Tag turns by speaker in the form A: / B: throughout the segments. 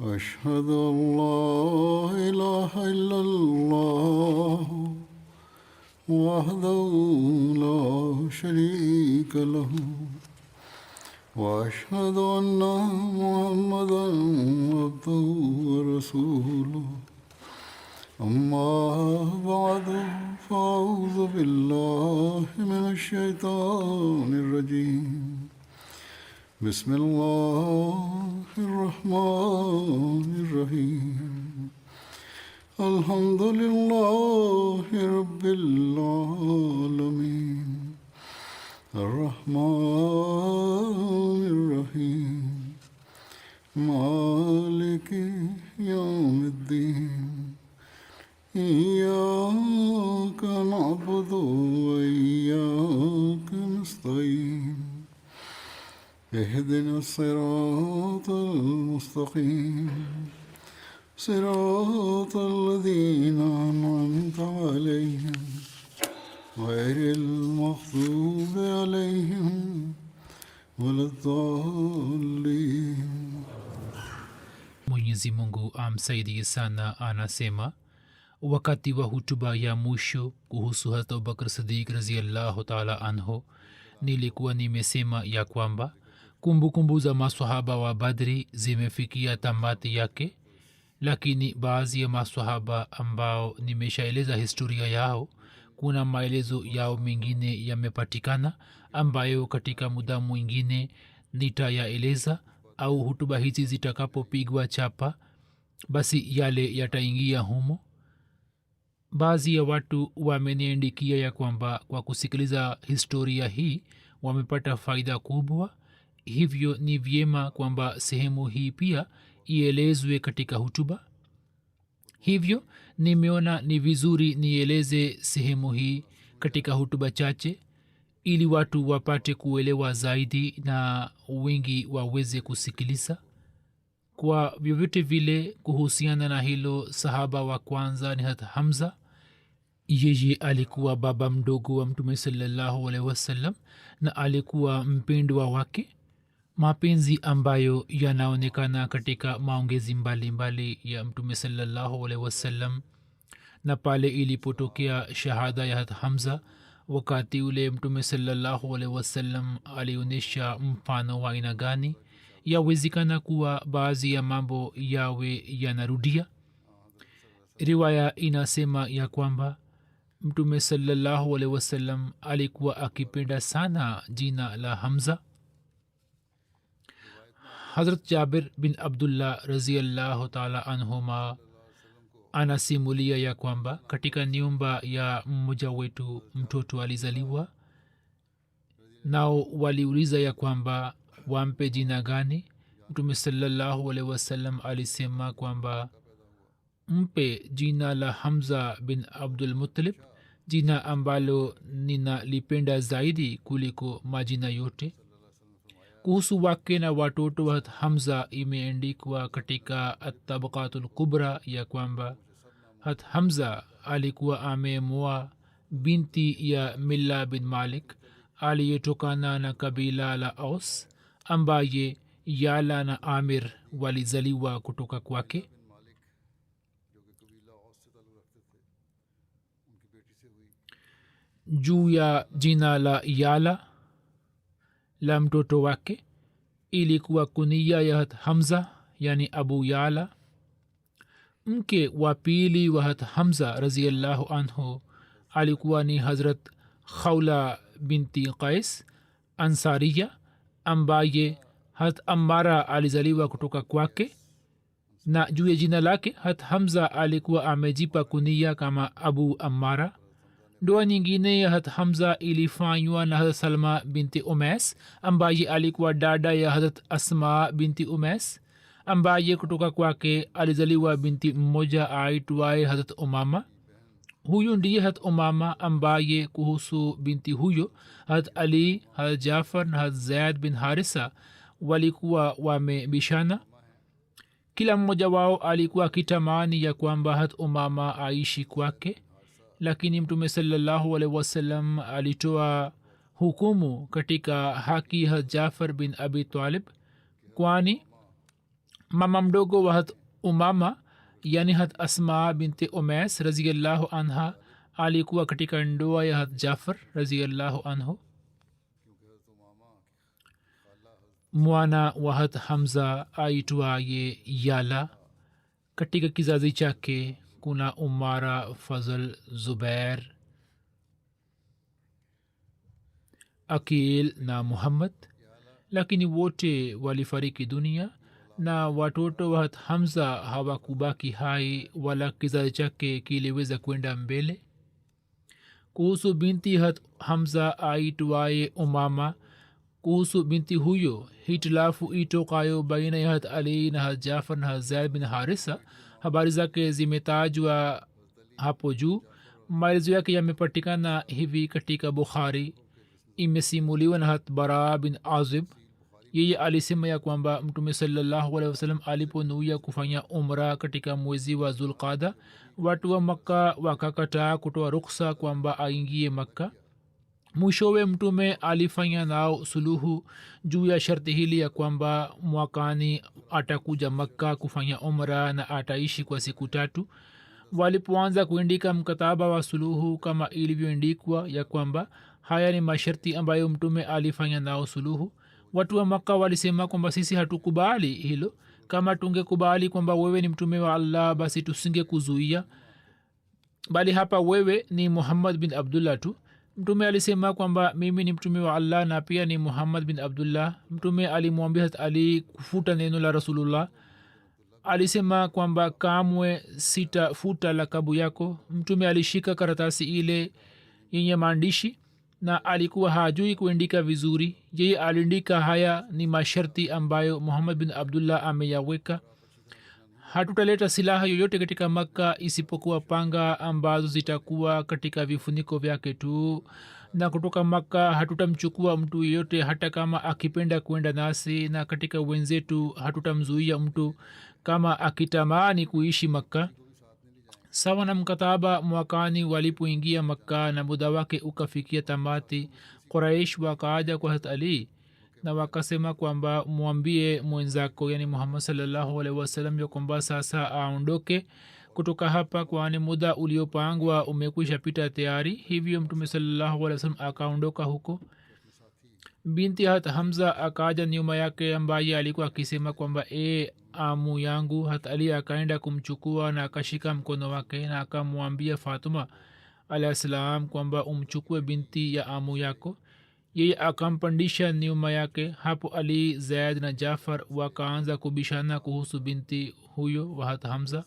A: أشهد أن لا إله إلا الله وحده لا شريك له وأشهد أن محمدا عبده ورسوله أما بعد فأعوذ بالله من الشيطان الرجيم بسم الله الرحمن الرحيم الحمد لله رب العالمين الرحمن الرحيم مالك يوم الدين إياك نعبد وإياك نستعين اهدنا الصراط المستقيم صراط الذين أنعمت عليهم غير المغضوب عليهم ولا الضالين.
B: Mwenyezi Mungu amsaidie sana. Anasema wakati wa hutuba ya mwisho kuhusu Hazrat Abubakar Siddiq radhiyallahu ta'ala anhu, nilikuwa nimesema ya kwamba kumbukumbu za maswahaba wa Badri zimefikia tamati yake, lakini baadhi ya maswahaba ambao nimeshaeleza historia yao, kuna maelezo yao mengine yamepatikana ambayo katika muda mwingine nitayaeleza, au hutuba hizi zitakapopigwa chapa basi yale yataingia humo. Baadhi ya watu wameniandikia ya kwamba kwa kusikiliza historia hii wamepata faida kubwa, hivyo ni vyema kwamba sehemu hii pia ielezwe katika hutuba. Hivyo nimeona ni vizuri nieleze sehemu hii katika hutuba chache ili watu wapate kuelewa zaidi na wengi waweze kusikiliza. Kwa vyovyote vile, kuhusiana na hilo, sahaba wa kwanza ni Hazrat Hamza. Yeye alikuwa baba mdogo wa Mtume sallallahu alaihi wasallam na alikuwa mpendwa wake, mapenzi ambayo yanaonekana katika maongezi mbalimbali ya Mtume sallallahu alaihi wasallam. Na pale ilipotokea shahada ya Hazrat Hamza, wakati ule Mtume sallallahu alaihi wasallam alionyesha mfano wa aina gani. Yawezekana kuwa baadhi ya mambo yawe yanarudia. Riwaya inasema ya kwamba Mtume sallallahu alaihi wasallam alikuwa akipenda sana jina la Hamza. Hazrat Jabir bin Abdullah radhiyallahu ta'ala anhuma anasimulia ya kwamba katika nyumba ya mmoja wetu mtoto alizaliwa, nao waliuliza ya kwamba wampe jina gani. Mtume sallallahu alaihi wasallam alisema kwamba mpe jina la Hamza bin Abdul Muttalib, jina ambalo ninalipenda zaidi kuliko majina yote. Kuhusu wake na watoto wa Hamza imeandikwa katika At-Tabaqatul Kubra ya kwamba Hamza alikuwa amemoa binti ya Milla bin Malik aliyetokana na kabila la Aus, ambaye Yala na Amir walizaliwa kutoka kwake. Juu ya jina la Yala la mtoto wake ilikuwa kunia ya Hamza, yani Abu Yala. Mke wa pili wa Hamza radhiyallahu anhu alikuwa ni Hazrat Khawla binti Qais Ansariya, ambaye Hazrat Ammara alizaliwa kutoka kwake. Na juu ya jina lake Hazrat Hamza alikuwa amejipa kunia kama Abu Ammara. Ndoa nyingine ya Hazrat Hamza ilifanywa na Hazrat Salma binti Umais, ambaye alikuwa dada ya Hazrat Asma binti Umais, ambaye kutoka kwake alizaliwa binti mmoja aitwaye Hazrat Umama. Huyu ndiye Hazrat Umama ambaye kuhusu binti huyo Hazrat Ali, Hazrat Jafar na Hazrat Zaid bin Harisa walikuwa wamebishana. Kila mmoja wao alikuwa kitamani ya kwamba Hazrat Umama aishi kwake, lakini Mtume sallallahu alaihi wasallam alitoa hukumu katika haki Hazrat Jafar bin Abi Talib, kwani mama mdogo wa hat umama yani hat asma binti umais raziallahu anha alikuwa katika ndoa ya hat jafar raziallahu anhu mwana wa hat hamza aitwaye yala katika kizazi chake kuna umara fazl zubair akil na muhammad lakini wote walifariki dunia na watoto wa hat hamza hawakubaki hai wala kizazi chake kiliweza kwenda mbele kuhusu binti hat hamza aitwaye umama kuhusu binti huyo hitilafu itokayo baina ya hat ali na hat jafar na hat zaid bin harisa habari zake zimetajwa hapo juu maelezo yake yamepatikana hivi katika bukhari imesimuliwa na hat bara bin azib yeye alisema ya kwamba mtume sallallahu alaihi wasallam aliponuia kufanya umra katika mwezi wa zulqada watu wa makka wakakataa kutoa ruksa kwamba aingie makka mwishowe mtume alifanya nao suluhu juu ya sharti hili ya kwamba mwakani atakuja makka kufanya umra na ataishi kwa siku 3 walipoanza kuandika mkataba wa suluhu kama ilivyoandikwa ya kwamba haya ni masharti ambayo mtume alifanya nao suluhu watu wa makka walisema kwamba sisi hatukubali hilo kama tungekubali kwamba wewe ni mtume wa allah basi tusinge kuzuia bali hapa wewe ni muhammad bin abdullah tu mtume alisema kwamba mimi ni mtume wa allah na pia ni muhammad bin abdullah mtume alimwambia ali kufuta neno la rasulullah alisema kwamba kamwe sitafuta lakabu yako mtume alishika karatasi ile yenye maandishi na alikuwa hajui kuandika vizuri yeye aliandika haya ni masharti ambayo muhammad bin abdullah ameyaweka hatutaleta silaha yoyote katika makka isipokuwa panga ambazo zitakuwa katika vifuniko vyake tu na kutoka makka hatutamchukua mtu yeyote hata kama akipenda kwenda nasi na katika wenzetu hatutamzuia mtu kama akitamani kuishi makka sawa na mkataba mwakani walipoingia makka na muda wake ukafikia tamati quraish wakaaja kwa hat ali na wakasema kwamba mwambie mwenzako yani muhammad sallallahu alaihi wasallam ya kwamba sasa aondoke kutoka hapa kwani muda uliopangwa umekwisha pita tayari hivyo mtume sallallahu alaihi wasallam akaondoka huko binti hat hamza akaja nyuma yake ambaye alikuwa akisema kwamba amu yangu hat ali akaenda kumchukua na akashika mkono wake na akamwambia fatuma alayhi salam kwamba umchukue binti ya amu yako yeye akampandisha nyuma yake hapo ali zaid na jafar wakaanza kubishana kuhusu binti huyo wa hat hamza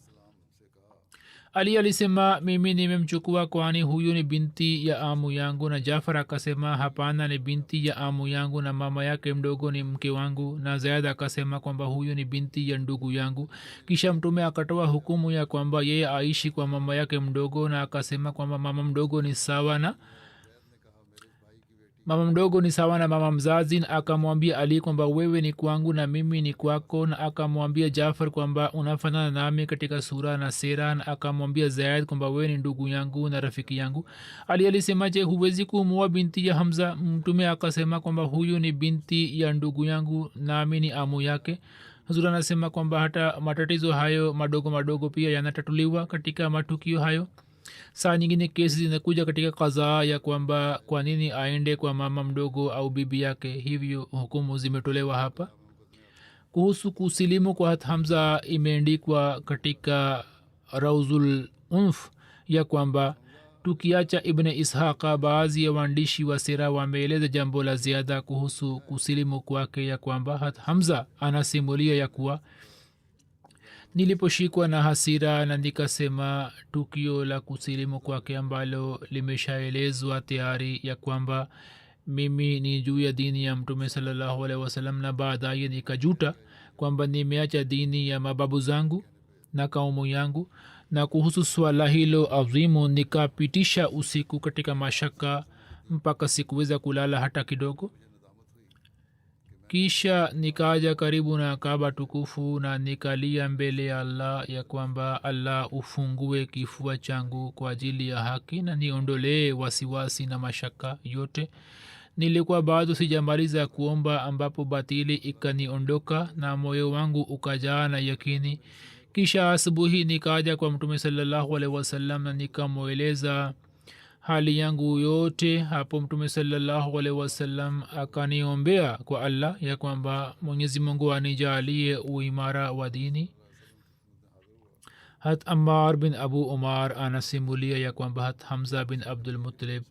B: ali alisema mimi nimemchukua kwani huyu ni binti ya amu yangu na jafar akasema hapana ni binti ya amu yangu na mama yake mdogo ni mke wangu na zaid akasema kwamba huyu ni binti ya ndugu yangu kisha mtume akatoa hukumu ya kwamba yeye aishi kwa mama yake mdogo na akasema kwamba mama mdogo ni sawa na mama mzazi na akamwambia ali kwamba wewe ni kwangu na mimi ni kwako na akamwambia jafar kwamba unafanana nami katika sura na sera na akamwambia zaid kwamba wewe ni ndugu yangu na rafiki yangu ali alisema je huwezi kumuoa binti ya hamza mtume akasema kwamba huyu ni binti ya ndugu yangu nami ni amu yake huzuri anasema kwamba hata matatizo hayo madogo madogo pia yanatatuliwa katika matukio hayo saa nyingine kesi zinakuja katika kadhaa ya kwamba kwa nini aende kwa mama mdogo au bibi yake hivyo hukumu zimetolewa hapa kuhusu kusilimu kwa hat hamza imeandikwa katika rauzul unf ya kwamba tukiacha ibn ishaqa baadhi ya waandishi wa sera wameeleza jambo la ziada kuhusu kusilimu kwake ya kwamba hat hamza anasimulia ya kuwa niliposhikwa na hasira na nikasema tukio la kusilimu kwake ambalo limeshaelezwa tayari ya kwamba mimi ni juu ya dini ya mtume sallallahu alaihi wasallam na baadaye nikajuta kwamba nimeacha dini ya mababu zangu na kaumu yangu na kuhusu swala hilo azimu nikapitisha usiku katika mashaka mpaka sikuweza kulala hata kidogo kisha nikaja karibu na kaaba tukufu na nikalia mbele ya allah ya kwamba allah ufungue kifua changu kwa ajili ya haki na niondolee wasiwasi na mashaka yote nilikuwa bado sijamaliza kuomba ambapo batili ikaniondoka na moyo wangu ukajaa na yakini. kisha asubuhi nikaja kwa mtume sallallahu alaihi wasallam na nikamweleza hali yangu yote. hapo mtume sallallahu alaihi wasallam akaniombea kwa allah ya kwamba mwenyezi mungu anijalie uimara wa dini. hat ammar bin abu umar anasimulia ya kwamba hat hamza bin abdul muttalib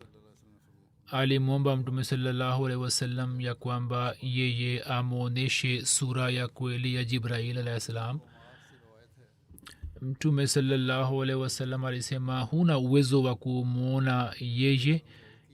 B: alimwomba mtume sallallahu alaihi wasallam ya kwamba yeye amwonyeshe sura ya kweli ya jibrail alahi salam. mtume sallallahu alaihi wasallam alisema huna uwezo wa kumwona yeye.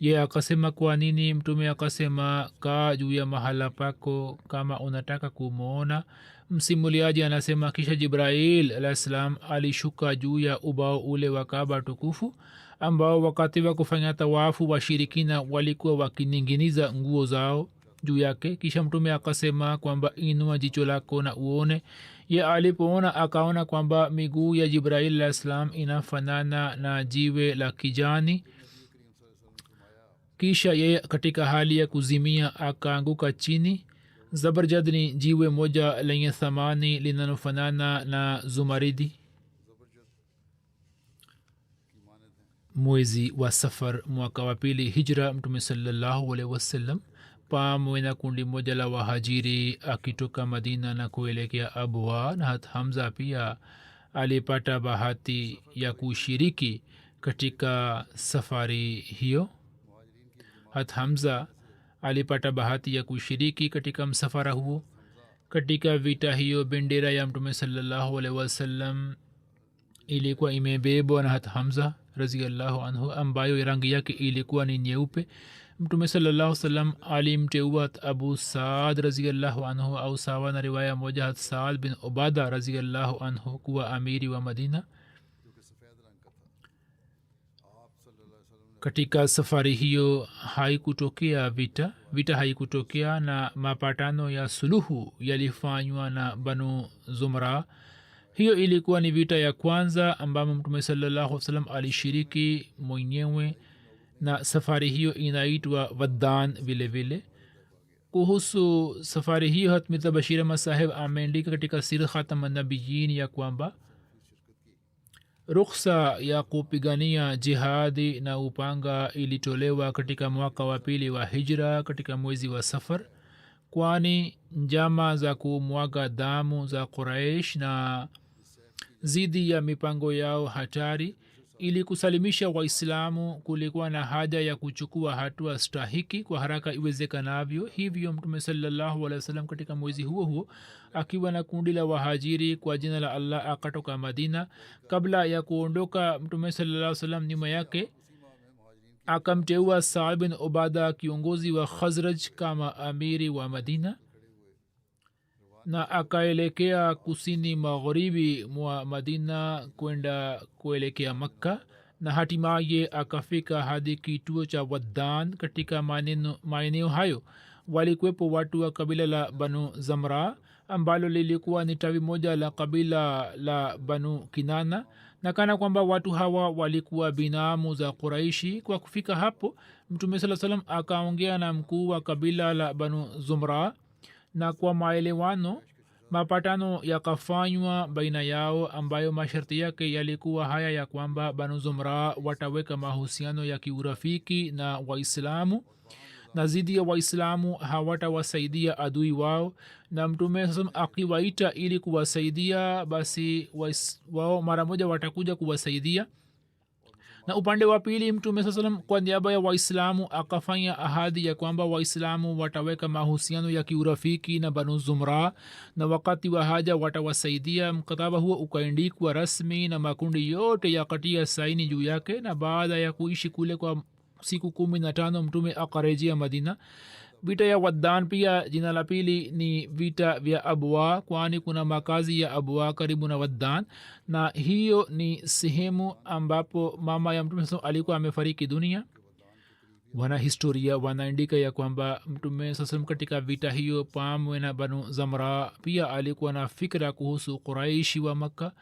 B: ye akasema kwa nini? mtume akasema kaa juu ya mahala pako kama unataka kumwona. msimuliaji anasema kisha jibrail alahi salam alishuka juu ya ubao ule wa kaaba tukufu ambao wakati wa kufanya tawafu washirikina walikuwa wakininginiza nguo zao juu yake. kisha mtume akasema kwamba inua jicho lako na uone. ye alipoona akaona kwamba miguu ya jibrail alah salam inafanana na jiwe la kijani. kisha yeye katika hali ya kuzimia akaanguka chini. zabarjad ni jiwe moja lenye thamani linalofanana na zumaridi. mwezi wa safar mwaka wa pili hijra, mtume sallallahu alaihi wasallam pamoja na kundi moja la wahajiri akitoka madina na kuelekea abwa. na hat hamza pia alipata bahati ya kushiriki katika safari hiyo. hat hamza alipata bahati ya kushiriki katika msafara huo. katika vita hiyo bendera ya mtume sallallahu alaihi wasallam ilikuwa imebebwa na hat hamza raziallahu anhu ambayo rangi yake ilikuwa ni nyeupe. mtume sallallahu salam alimteua abu saad raziallahu anhu au sawa na riwaya moja hat saad bin ubada raziallahu anhu kuwa amiri wa madina. katika safari hiyo haikutokea vita haikutokea na mapatano ya suluhu yalifanywa na banu zumra. hiyo ilikuwa ni vita ya kwanza ambamo mtume sallallahu salam alishiriki mwenyewe na safari hiyo inaitwa waddan vile vile. kuhusu safari hiyo hatmita bashir masahib ameandika katika sir khatam nabiyin ya kwamba rukhsa ya kupigania jihadi na upanga ilitolewa katika mwaka wa pili wa hijra katika mwezi wa safar, kwani njama za kumwaga damu za quraish na zidi ya mipango yao hatari ili kusalimisha waislamu kulikuwa na haja ya kuchukua hatua stahiki kwa haraka iwezekanavyo. hivyo mtume sallallahu alaihi wasallam katika mwezi huo huo akiwa na kundi la wahajiri kwa jina la allah akatoka madina. kabla ya kuondoka mtume sallallahu alaihi wasallam nyuma yake akamteua saad bin ubada kiongozi wa khazraj kama amiri wa madina na akaelekea kusini magharibi mwa madina kwenda kuelekea makka na hatimaye akafika hadi kituo cha waddan. katika maeneo hayo walikuwepo watu wa kabila la banu zamra ambalo lilikuwa ni tawi moja la kabila la banu kinana na kana kwamba watu hawa walikuwa binamu za quraishi. kwa kufika hapo mtume saa salam akaongea na mkuu wa kabila la banu zumra na kwa maelewano mapatano yakafanywa baina yao ambayo masharti yake yalikuwa haya ya kwamba banu zumra wataweka mahusiano ya kiurafiki na waislamu na zidi ya waislamu hawatawasaidia adui wao, na mtume sasa akiwaita ili kuwasaidia basi wao mara moja watakuja kuwasaidia. na upande wa pili mtume saa salam kwa niaba ya waislamu akafanya ahadi ya kwamba waislamu wataweka mahusiano ya kiurafiki na banu zumra na wakati wa haja watawasaidia. mkataba huo ukaandikwa rasmi na makundi yote yakatia saini juu yake, na baada ya kuishi kule kwa siku 15 mtume akarejea madina. vita ya waddan pia jina la pili ni vita vya abwa, kwani kuna makazi ya abwa karibu na waddan, na hiyo ni sehemu ambapo mama ya mtume alikuwa amefariki dunia. wanahistoria wanaandika ya kwamba mtume sasam katika vita hiyo pamwe na banu zamra pia alikuwa na fikra kuhusu quraishi wa makka.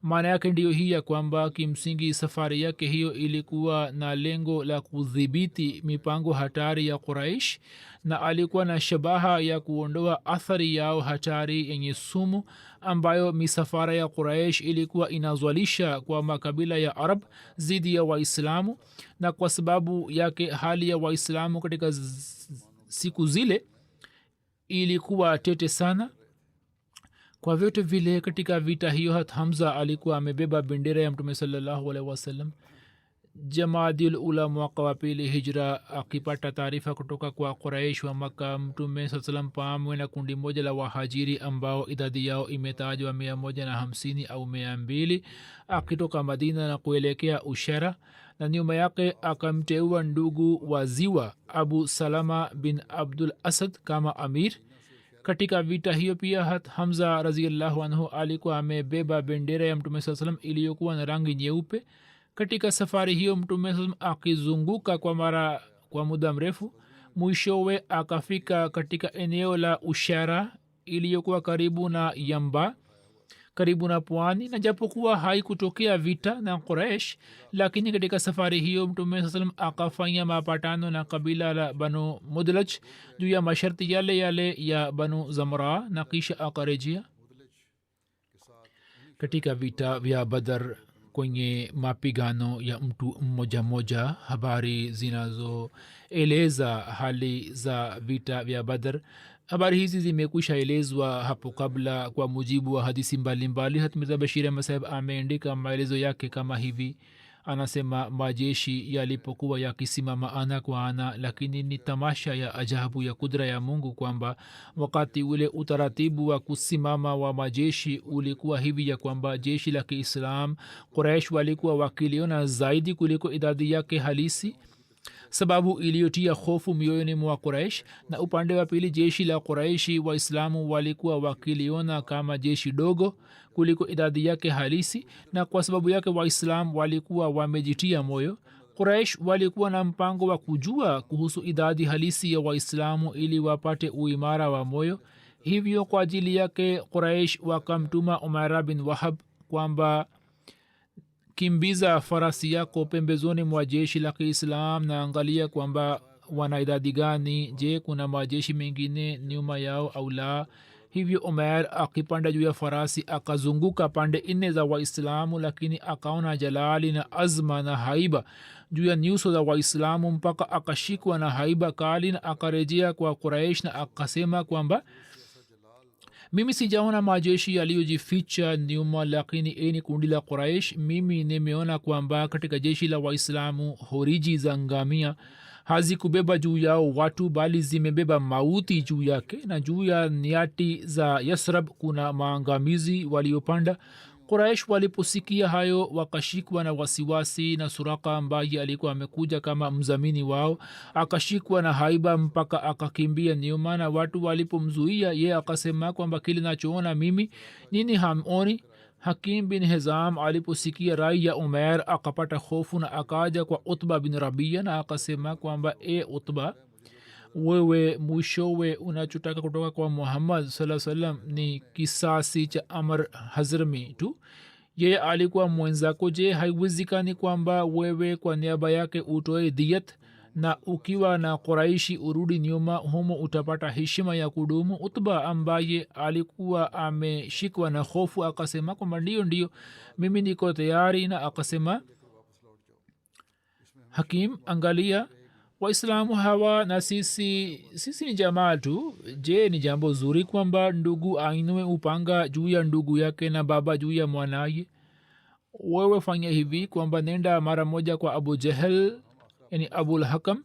B: maana yake ndiyo hii ya kwamba kimsingi safari yake hiyo ilikuwa na lengo la kudhibiti mipango hatari ya quraish na alikuwa na shabaha ya kuondoa athari yao hatari yenye sumu ambayo misafara ya quraish ilikuwa inazwalisha kwa makabila ya arab zidi ya waislamu. Na kwa sababu yake hali ya waislamu katika siku zile ilikuwa tete sana. kwa vyote vile katika vita hiyo hat hamza alikuwa amebeba bendera ya mtume sallallahu alaihi wasallam. jamaadil ula mwaka wa pili hijra akipata taarifa kutoka kwa quraish wa maka mtume saa salam pamwe na kundi moja la wahajiri ambao idadi yao imetajwa 150 au 200 akitoka madina na kuelekea ushara na nyuma yake akamteua ndugu wa ziwa abu salama bin abdul asad kama amir. katika vita hiyo pia hat hamza raziallahu anhu alikuwa amebeba bendera ya mtume saa salam iliyokuwa na rangi nyeupe. katika safari hiyo mtume saa salam akizunguka kwa muda mrefu mwishowe akafika katika eneo la ushara iliyokuwa karibu na yamba karibu na pwani. na japokuwa haikutokea vita na quraish lakini katika safari hiyo mtume saa salam akafanya mapatano na kabila la banu mudlaj juu ya masharti yale yale ya banu zamra na kisha akarejea. katika vita vya badar kwenye mapigano ya mtu mmoja mmoja habari zinazoeleza hali za vita vya badar habari hizi zimekwisha elezwa hapo kabla kwa mujibu wa hadisi mbalimbali. hatmiza bashir masahib ameandika maelezo yake kama hivi. anasema majeshi yalipokuwa yakisimama ana kwa ana lakini ni tamasha ya ajabu ya kudra ya mungu kwamba wakati ule utaratibu wa kusimama wa majeshi ulikuwa hivi ya kwamba jeshi la kiislam quraish walikuwa wakiliona zaidi kuliko idadi yake halisi sababu iliyotia hofu mioyoni mwa quraish na upande wa pili jeshi la quraishi waislamu walikuwa wakiliona kama jeshi dogo kuliko idadi yake halisi na kwa sababu yake waislamu walikuwa wamejitia moyo. quraish walikuwa na mpango wa kujua kuhusu idadi halisi ya waislamu ili wapate uimara wa moyo. hivyo kwa ajili yake quraish wakamtuma umara bin wahab kwamba kimbiza farasi yako pembezoni mwa jeshi la kiislam na angalia kwamba wana idadi gani. je kuna majeshi mengine nyuma yao au la. hivyo umer akipanda juu ya farasi akazunguka pande 4 za waislamu lakini akaona jalali na azma na haiba juu ya nyuso za waislamu mpaka akashikwa na haiba kali na akarejea kwa quraish na akasema kwamba mimi sijaona majeshi yaliyojificha nyuma lakini ni kundi la quraish. mimi nimeona kwamba katika jeshi la waislamu horiji za ngamia hazikubeba juu yao watu bali zimebeba mauti juu yake na juu ya niati za yasrab kuna maangamizi waliopanda. quraish waliposikia hayo wakashikwa na wasiwasi na suraka ambaye alikuwa amekuja kama mzamini wao akashikwa na haiba mpaka akakimbia nyuma na watu walipomzuia ye akasema kwamba kile nachoona mimi nini hamoni. hakim bin hizam aliposikia rai ya umer akapata hofu na akaja kwa utba bin rabia na akasema kwamba utba wewe mwishowe unachotaka kutoka kwa muhammad saa salam ni kisasi cha amr hazrmi tu. yeye alikuwa mwenzako. je haiwezekani kwamba wewe kwa niaba yake utoe diyat na ukiwa na quraishi urudi nyuma humo utapata heshima ya kudumu. utba ambaye alikuwa ameshikwa na hofu akasema kwamba ndio mimi niko tayari na akasema hakim angalia waislamu hawa na sisi ni jamaa tu. je ni jambo zuri kwamba ndugu ainue upanga juu ya ndugu yake na baba juu ya mwanaye. wewe fanya hivi kwamba nenda mara moja kwa abu jahel yani abul hakam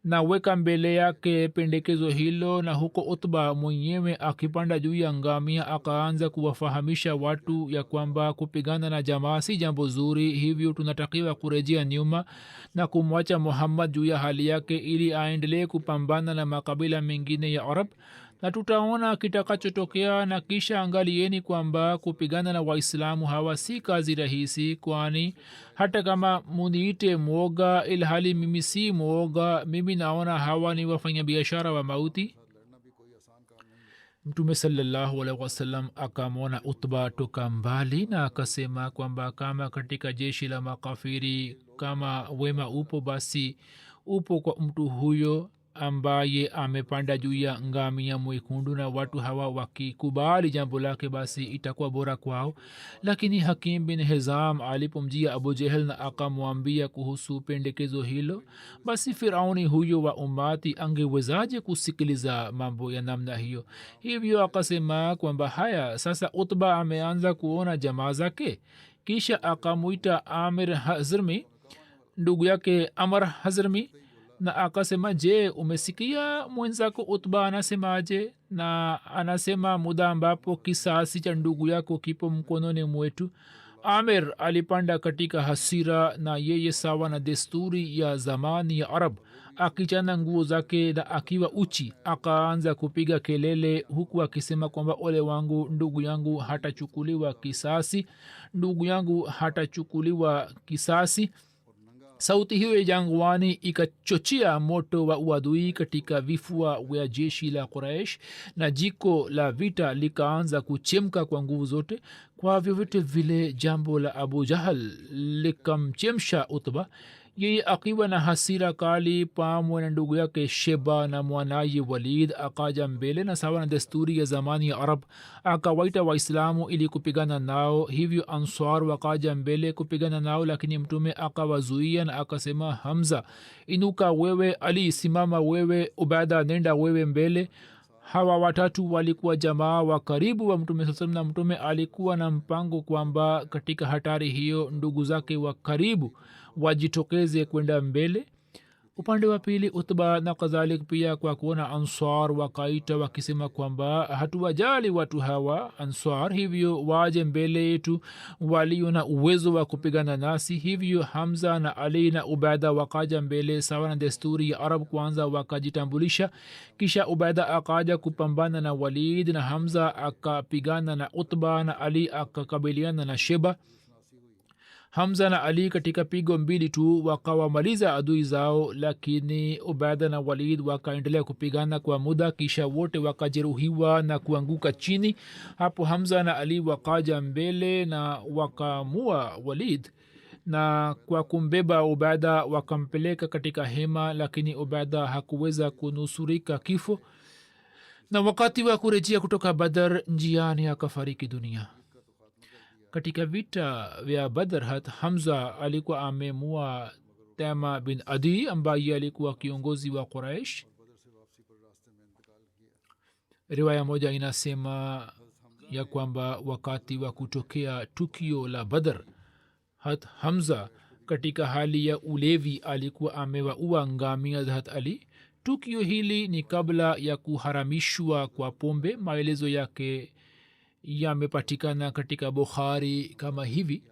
B: na weka mbele yake pendekezo hilo na huko utba mwenyewe akipanda juu ya ngamia akaanza kuwafahamisha watu ya kwamba kupigana na jamaa si jambo zuri. hivyo tunatakiwa kurejea nyuma na kumwacha muhammad juu ya hali yake ili aendelee kupambana na makabila mengine ya arab na tutaona kitakachotokea. na kisha angalieni kwamba kupigana na waislamu hawa si kazi rahisi kwani hata kama muniite mwoga ilhali mimi si mwoga. mimi naona hawa ni wafanya biashara wa mauti mtume salallahu alaihi wasallam akamwona utba toka mbali na akasema kwamba kama katika jeshi la makafiri kama wema upo basi upo kwa mtu huyo ambaye amepanda juu ya ngamia mwekundu na watu hawa wakikubali jambo lake basi itakuwa bora kwao. Lakini hakim bin hizam alipomjia abu jehel na akamwambia kuhusu pendekezo hilo, basi firauni huyo wa umati angewezaje kusikiliza mambo ya namna hiyo? Hivyo akasema kwamba haya sasa utba ameanza kuona jamaa zake. Kisha akamwita amir hazrmi ndugu yake amr hazrmi na akasema, je, umesikia mwenzako utba anasemaje? Na anasema muda ambapo kisasi cha ndugu yako kipo mkononi mwetu. amir alipanda katika hasira na yeye sawa na desturi ya zamani ya arab akichana nguo zake na akiwa uchi akaanza kupiga kelele huku akisema kwamba ole wangu, ndugu yangu hatachukuliwa kisasi, ndugu yangu hatachukuliwa kisasi. sauti hiyo ya jangwani ikachochea moto wa uadui katika vifua vya jeshi la Quraish na jiko la vita likaanza kuchemka kwa nguvu zote. Kwa vyovyote vile jambo la Abu Jahal likamchemsha Utba. Yeye akiwa na hasira kali pamoja na ndugu yake Sheba na mwanaye Walid akaja mbele na sawa na desturi ya zamani ya Arab akawaita Waislamu ili kupigana nao. Hivyo Ansar wakaja mbele kupigana nao, lakini mtume akawazuia na akasema, Hamza inuka wewe, Ali simama wewe, Ubaida nenda wewe mbele. Hawa watatu walikuwa jamaa wa karibu wa mtume sallallahu alaihi wasallam, na mtume alikuwa na mpango kwamba katika hatari hiyo ndugu zake wa karibu wajitokeze kwenda mbele. Upande wa pili Utba na kadhalik pia kwa kuona Ansar wakaita wakisema kwamba hatuwajali watu hawa Ansar, hivyo waje mbele yetu walio na uwezo wa kupigana nasi. Hivyo Hamza na Ali na Ubaida wakaja mbele sawa na desturi ya Arab. Kwanza wakajitambulisha, kisha Ubaida akaja kupambana na Walid na Hamza akapigana na Utba na Ali akakabiliana na Sheba. Hamza na Ali katika pigo mbili tu wakawamaliza adui zao, lakini Ubaida na Walid wakaendelea kupigana kwa muda, kisha wote wakajeruhiwa na kuanguka chini. Hapo Hamza na Ali wakaja mbele na wakamua Walid, na kwa kumbeba Ubaida wakampeleka katika hema, lakini Ubaida hakuweza kunusurika kifo, na wakati wa kurejea kutoka Badr njiani akafariki dunia. Katika vita vya Badr Hamza alikuwa amemua Tema bin Adi ambaye alikuwa kiongozi wa Quraish. Riwaya moja inasema ya kwamba wakati wa kutokea tukio la Badr Hamza katika hali ya ulevi alikuwa amewaua ngamia za Ali. Tukio hili ni kabla ya kuharamishwa kwa pombe. Maelezo yake yamepatikana katika Bukhari kama hivi.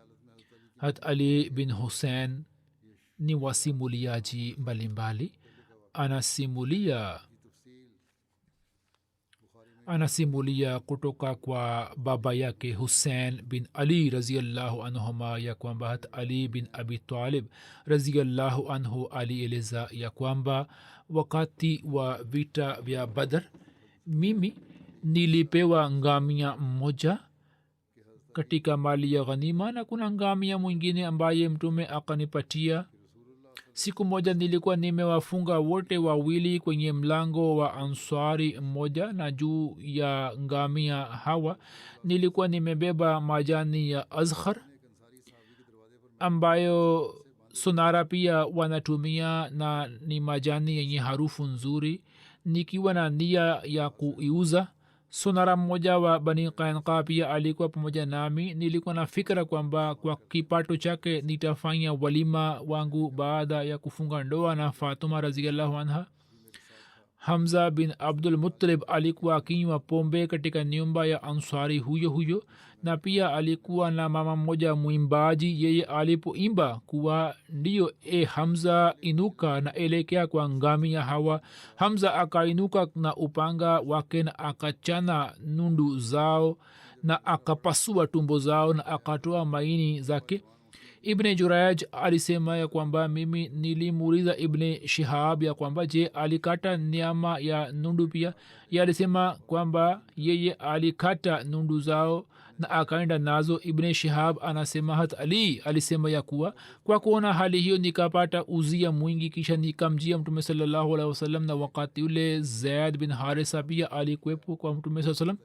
B: Ali bin Hussein ni wasimuliaji mbalimbali. Anasimulia kutoka kwa baba yake Hussein bin Ali raziallahu anhuma ya kwamba Ali bin Abi Talib raziallahu anhu alieleza ya kwamba wakati wa vita vya Badr mimi nilipewa ngamia mmoja katika mali ya ghanima, na kuna ngamia mwingine ambaye mtume akanipatia. Siku moja nilikuwa nimewafunga wote wawili kwenye mlango wa Ansari mmoja, na juu ya ngamia hawa nilikuwa nimebeba majani ya azkhar ambayo sonara pia wanatumia, na ni majani yenye harufu nzuri. Nikiwa na nia ya kuiuza, sonara mmoja wa Bani Qainqa pia alikuwa pamoja nami. Nilikuwa na fikra kwamba kwa kipato chake nitafanya walima wangu baada ya kufunga ndoa na Fatuma radhiyallahu anha. Hamza bin Abdul Muttalib alikuwa akinywa pombe katika nyumba ya Ansari huyo huyo, na pia alikuwa na mama mmoja mwimbaji. Yeye alipoimba kuwa ndiyo, Hamza inuka na elekea kwa ngamia hawa, Hamza akainuka na upanga wake na akachana nundu zao na akapasua tumbo zao na akatoa maini zake. ibne juraj alisema ya kwamba mimi nilimuuliza ibne shihab ya kwamba je alikata nyama ya nundu pia. ye alisema kwamba yeye alikata nundu zao na akaenda nazo. ibne shihab anasema hat ali alisema ya kuwa kwa kuona hali hiyo nikapata uzia mwingi, kisha nikamjia mtume sallallahu alaihi wasallam, na wakati ule zaid bin harisa pia alikuwepo kwa mtume saa salam.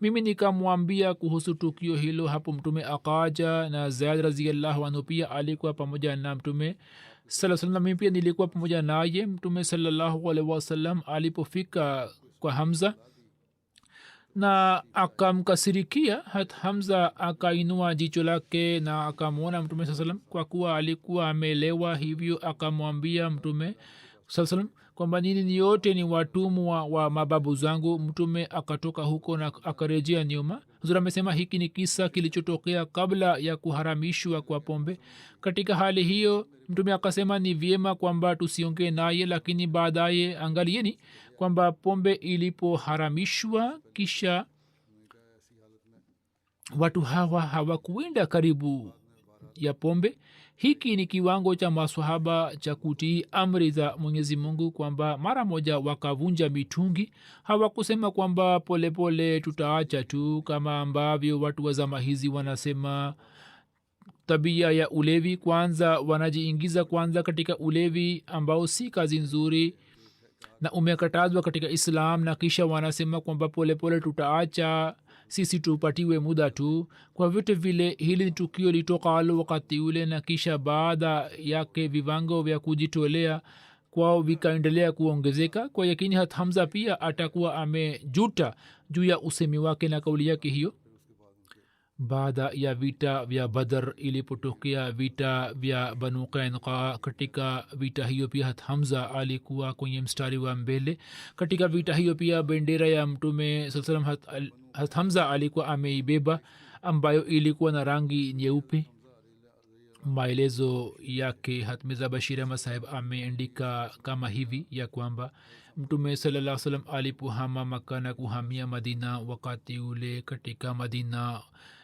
B: mimi nikamwambia kuhusu tukio hilo. hapo mtume akaja na zaid raziallahu anhu pia alikuwa pamoja na mtume saa salam. mimi pia nilikuwa pamoja naye. mtume sallallahu alaihi wasallam alipofika kwa hamza na akamkasirikia, hamza akainua jicho lake na akamwona mtume saa salam. kwa kuwa alikuwa amelewa, hivyo akamwambia mtume saa salam kwamba nini yote ni watumwa wa mababu zangu. mtume akatoka huko na akarejea nyuma. huzuri amesema hiki ni kisa kilichotokea kabla ya kuharamishwa kwa pombe. katika hali hiyo mtume akasema ni vyema kwamba tusiongee naye, lakini baadaye angalieni kwamba pombe ilipoharamishwa kisha watu hawa hawakuenda karibu ya pombe. hiki ni kiwango cha maswahaba cha kutii amri za mwenyezi mungu, kwamba mara moja wakavunja mitungi. hawakusema kwamba polepole tutaacha tu, kama ambavyo watu wa zama hizi wanasema tabia ya ulevi. kwanza wanajiingiza kwanza katika ulevi ambao si kazi nzuri na umekatazwa katika islam, na kisha wanasema kwamba polepole tutaacha, sisi tupatiwe muda tu. kwa vyote vile hili ni tukio litokalo wakati ule, na kisha baada yake viwango vya kujitolea kwao vikaendelea kuongezeka. kwa yakini hat hamza pia atakuwa amejuta juu ya usemi wake na kauli yake hiyo. baada ya vita vya badr ilipotokea vita vya banu qainqa, katika vita hiyo pia hat hamza alikuwa kwenye mstari wa mbele. katika vita hiyo pia bendera ya mtume saa salam hat hamza alikuwa ameibeba, ambayo ilikuwa na rangi nyeupe. maelezo yake hatmiza bashir ahmad saheb ameandika kama hivi ya kwamba mtume sallallahu salam alipohama maka na kuhamia madina, wakati ule katika madina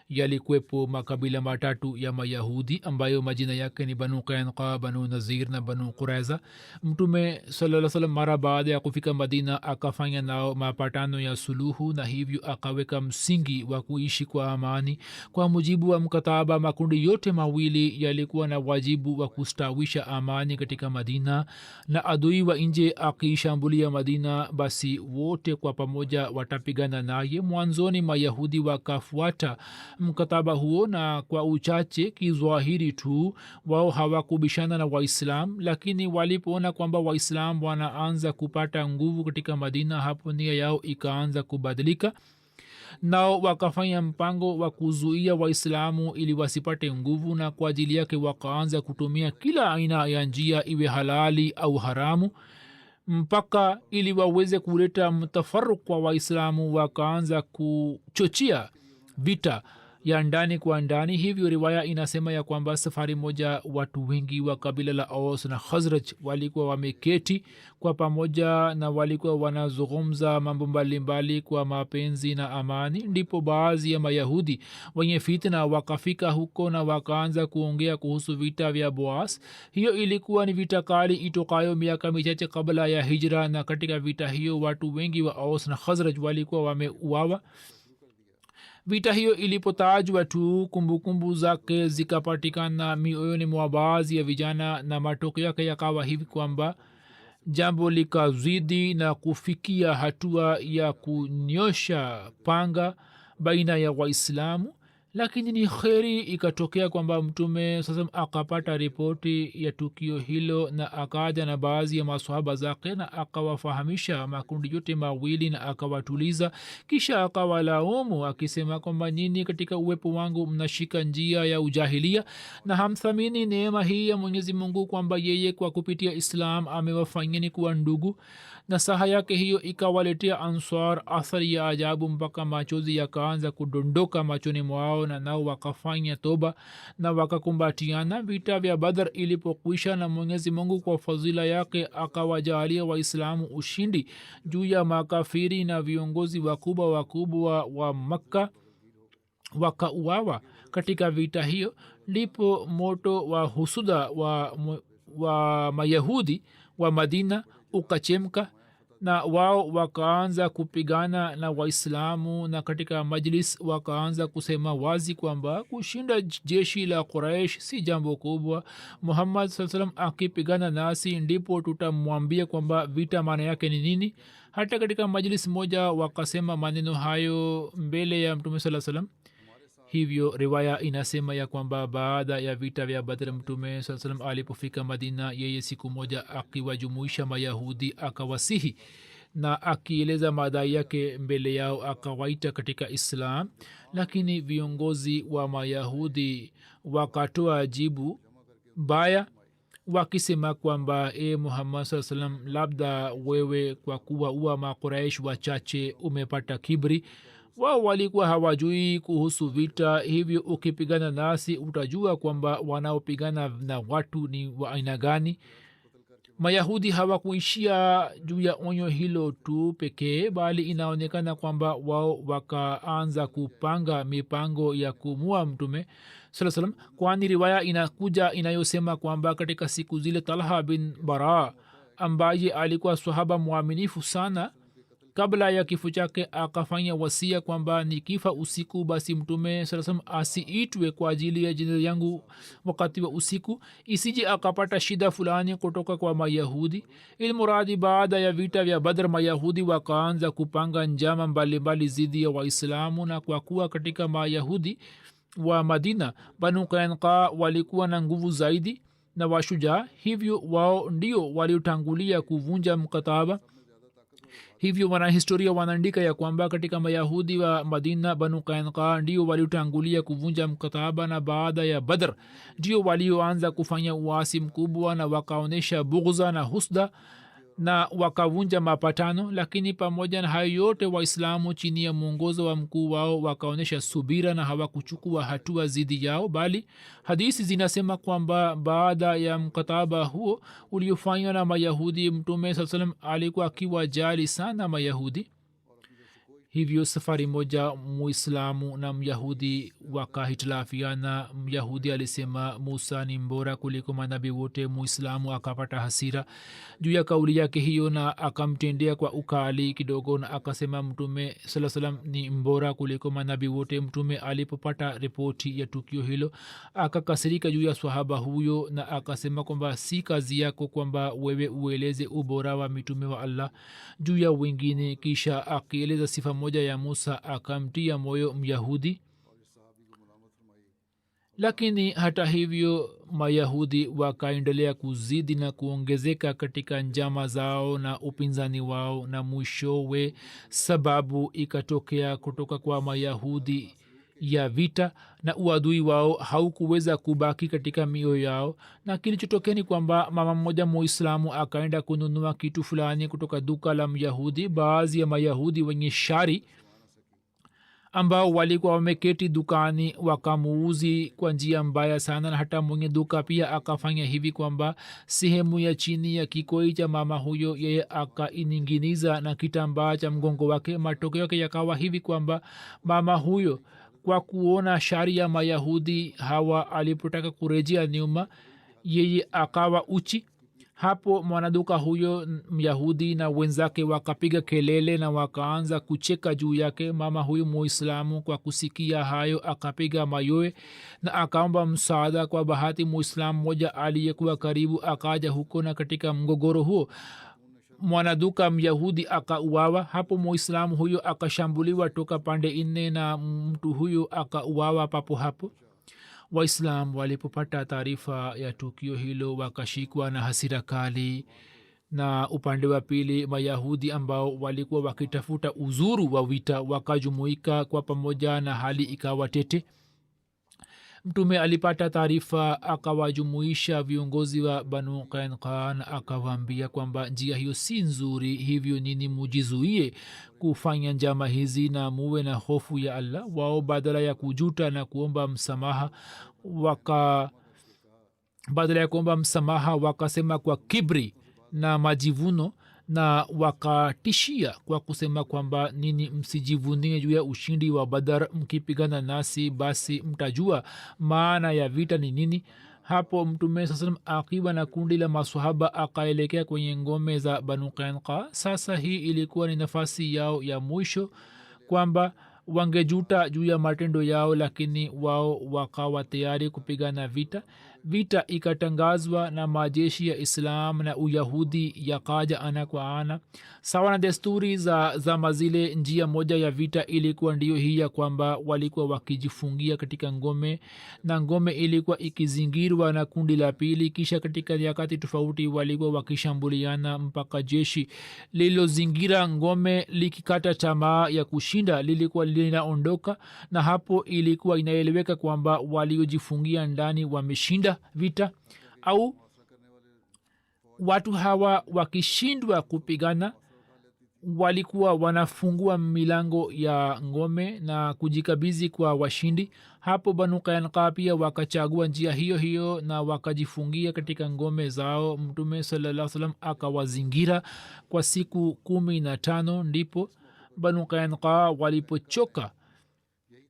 B: yalikuwepo makabila matatu ya mayahudi ambayo majina yake ni banu qainqa, banu nazir na banu quraiza. mtume sallallahu salam mara baada ya kufika madina akafanya nao mapatano ya suluhu, na hivyo akaweka msingi wa kuishi kwa amani. kwa mujibu wa mkataba, makundi yote mawili yalikuwa na wajibu wa kustawisha amani katika madina, na adui wa nje akishambulia madina, basi wote kwa pamoja watapigana naye. mwanzoni mayahudi wakafuata mkataba huo, na kwa uchache kizwahiri tu wao hawakubishana na waislam, lakini walipoona kwamba waislam wanaanza kupata nguvu katika madina, hapo nia yao ikaanza kubadilika. nao wakafanya mpango wa kuzuia waislamu ili wasipate nguvu, na kwa ajili yake wakaanza kutumia kila aina ya njia, iwe halali au haramu, mpaka ili waweze kuleta mtafaruk kwa waislamu. wakaanza kuchochea vita ya ndani kwa ndani. hivyo riwaya inasema ya kwamba safari moja watu wengi wa kabila la aus na khazraj walikuwa wameketi kwa pamoja na walikuwa wanazungumza mambo mbalimbali kwa mapenzi na amani. ndipo baadhi ya mayahudi wenye fitna wakafika huko na wakaanza kuongea kuhusu vita vya boas. hiyo ilikuwa ni vita kali itokayo miaka michache kabla ya hijra, na katika vita hiyo watu wengi wa aus na khazraj walikuwa wameuawa. vita hiyo ilipotajwa tu, kumbukumbu zake zikapatikana mioyoni mwa baadhi ya vijana, na matokeo yake yakawa hivi kwamba jambo likazidi na kufikia hatua ya kunyosha panga baina ya waislamu. lakini ni kheri ikatokea kwamba mtume sasa akapata ripoti ya tukio hilo, na akaja na baadhi ya maswahaba zake na akawafahamisha makundi yote mawili na akawatuliza. kisha akawalaumu akisema kwamba nyinyi katika uwepo wangu mnashika njia ya ujahilia na hamthamini neema hii ya mwenyezi mungu, kwamba yeye kwa kupitia islam amewafanyeni kuwa ndugu. na saha yake hiyo ikawaletea answar athari ya ajabu, mpaka machozi yakaanza kudondoka machoni mwao, na nao wakafanya toba na wakakumbatiana. vita vya badr ilipokwisha, na mwenyezi mungu kwa fadhila yake akawajalia waislamu ushindi juu ya makafiri na viongozi wakubwa wa makka, wakauawa katika vita hiyo, ndipo moto wa husuda wa mayahudi wa madina ukachemka, na wao wakaanza kupigana na waislamu, na katika majlis wakaanza kusema wazi kwamba kushinda jeshi la quraish si jambo kubwa. muhammad saa salam akipigana nasi ndipo tutamwambia kwamba vita maana yake ni nini. hata katika majlis moja wakasema maneno hayo mbele ya mtume saa salam. hivyo riwaya inasema ya kwamba baada ya vita vya badr mtume saa salam alipofika madina, yeye siku moja akiwajumuisha mayahudi akawasihi na akieleza madai yake mbele yao, akawaita katika islam. lakini viongozi wa mayahudi wakatoa jibu baya wakisema kwamba muhammad saa salam, labda wewe kwa kuwa uwa makuraish wachache umepata kibri. wao walikuwa hawajui kuhusu vita, hivyo ukipigana nasi utajua kwamba wanaopigana na watu ni wa aina gani. mayahudi hawakuishia juu ya onyo hilo tu pekee, bali inaonekana kwamba wao wakaanza kupanga mipango ya kumua mtume saa salam, kwani riwaya inakuja inayosema kwamba katika siku zile talha bin bara ambaye alikuwa sahaba mwaminifu sana, kabla ya kifo chake akafanya wasia kwamba nikifa usiku basi mtume saa salam asiitwe kwa ajili ya jina yangu wakati wa usiku, isije akapata shida fulani kutoka kwa mayahudi. ilmuradi baada ya vita vya badr mayahudi wakaanza kupanga njama mbalimbali zidi ya waislamu, na kwa kuwa katika mayahudi wa madina banu qainqa walikuwa na nguvu zaidi na washujaa, hivyo wao ndio waliotangulia kuvunja mkataba. hivyo wanahistoria wanaandika ya kwamba katika mayahudi wa madina banu qainqa ndio waliotangulia kuvunja mkataba, na baada ya badr ndio walioanza kufanya uasi mkubwa na wakaonyesha bughza na husda na wakavunja mapatano. lakini pamoja na hayo yote, waislamu chini ya mwongozo wa mkuu wao wakaonyesha subira na hawakuchukua hatua zidi yao, bali hadisi zinasema kwamba baada ya mkataba huo uliofanywa na mayahudi, mtume saa salam alikuwa akiwajali sana mayahudi. hivyo safari moja muislamu na myahudi wakahitilafiana. myahudi alisema musa ni mbora kuliko manabii wote. muislamu akapata hasira juu ya kauli yake hiyo na akamtendea kwa ukali kidogo, na akasema mtume saa salam ni mbora kuliko manabii wote. mtume alipopata ripoti ya tukio hilo akakasirika juu ya swahaba huyo na akasema kwamba si kazi yako kwamba wewe ueleze ubora wa mitume wa allah juu ya wengine. kisha akieleza sifa moja ya musa akamtia moyo myahudi. lakini hata hivyo mayahudi wakaendelea kuzidi na kuongezeka katika njama zao na upinzani wao, na mwishowe sababu ikatokea kutoka kwa mayahudi ya vita, na uadui wao haukuweza kubaki katika mioyo yao. na kilichotokea ni kwamba mama mmoja muislamu akaenda kununua kitu fulani kutoka duka la myahudi. baadhi ya mayahudi wenye shari ambao walikuwa wameketi dukani wakamuuzi kwa njia mbaya sana, na hata mwenye duka pia akafanya hivi kwamba sehemu ya chini ya kikoi cha mama huyo yeye akaininginiza na kitambaa cha mgongo wake. matokeo yake yakawa hivi kwamba mama huyo kwa kuona shari ya mayahudi hawa alipotaka kurejea nyuma, yeye akawa uchi. hapo mwanaduka huyo myahudi na wenzake wakapiga kelele na wakaanza kucheka juu yake. mama huyo muislamu kwa kusikia hayo akapiga mayowe na akaomba msaada. kwa bahati muislamu mmoja aliyekuwa karibu akaja huko, na katika mgogoro huo mwanaduka myahudi akauawa. hapo muislamu huyo akashambuliwa toka pande nne na mtu huyo akauawa papo hapo. waislam walipopata taarifa ya tukio hilo wakashikwa na hasira kali, na upande wa pili mayahudi ambao walikuwa wakitafuta uzuru wa vita wakajumuika kwa pamoja na hali ikawa tete. mtume alipata taarifa akawajumuisha viongozi wa banu qainqa na akawaambia kwamba njia hiyo si nzuri, hivyo nini mujizuie kufanya njama hizi na muwe na hofu ya allah. wao badala ya kujuta na kuomba msamaha wakasema kwa kibri na majivuno na wakatishia kwa kusema kwamba nini msijivunie juu ya ushindi wa badar, mkipigana nasi basi mtajua maana ya vita ni nini. hapo mtume saa salam akiwa na kundi la maswahaba akaelekea kwenye ngome za banu qainqa. sasa hii ilikuwa ni nafasi yao ya mwisho kwamba wangejuta juu ya matendo yao, lakini wao wakawa tayari kupigana vita. vita ikatangazwa na majeshi ya islam na uyahudi yakaja ana kwa ana sawa na desturi za zama zile. njia moja ya vita ilikuwa ndio hii ya kwamba walikuwa wakijifungia katika ngome na ngome ilikuwa ikizingirwa na kundi la pili, kisha katika nyakati tofauti walikuwa wakishambuliana mpaka jeshi lililozingira ngome likikata tamaa ya kushinda lilikuwa linaondoka, na hapo ilikuwa inaeleweka kwamba waliojifungia ndani wameshinda vita. au watu hawa wakishindwa kupigana walikuwa wanafungua milango ya ngome na kujikabizi kwa washindi. hapo banu qainqa pia wakachagua njia hiyo hiyo na wakajifungia katika ngome zao. mtume sallallahu salam akawazingira kwa siku 15. ndipo banu qainqa walipochoka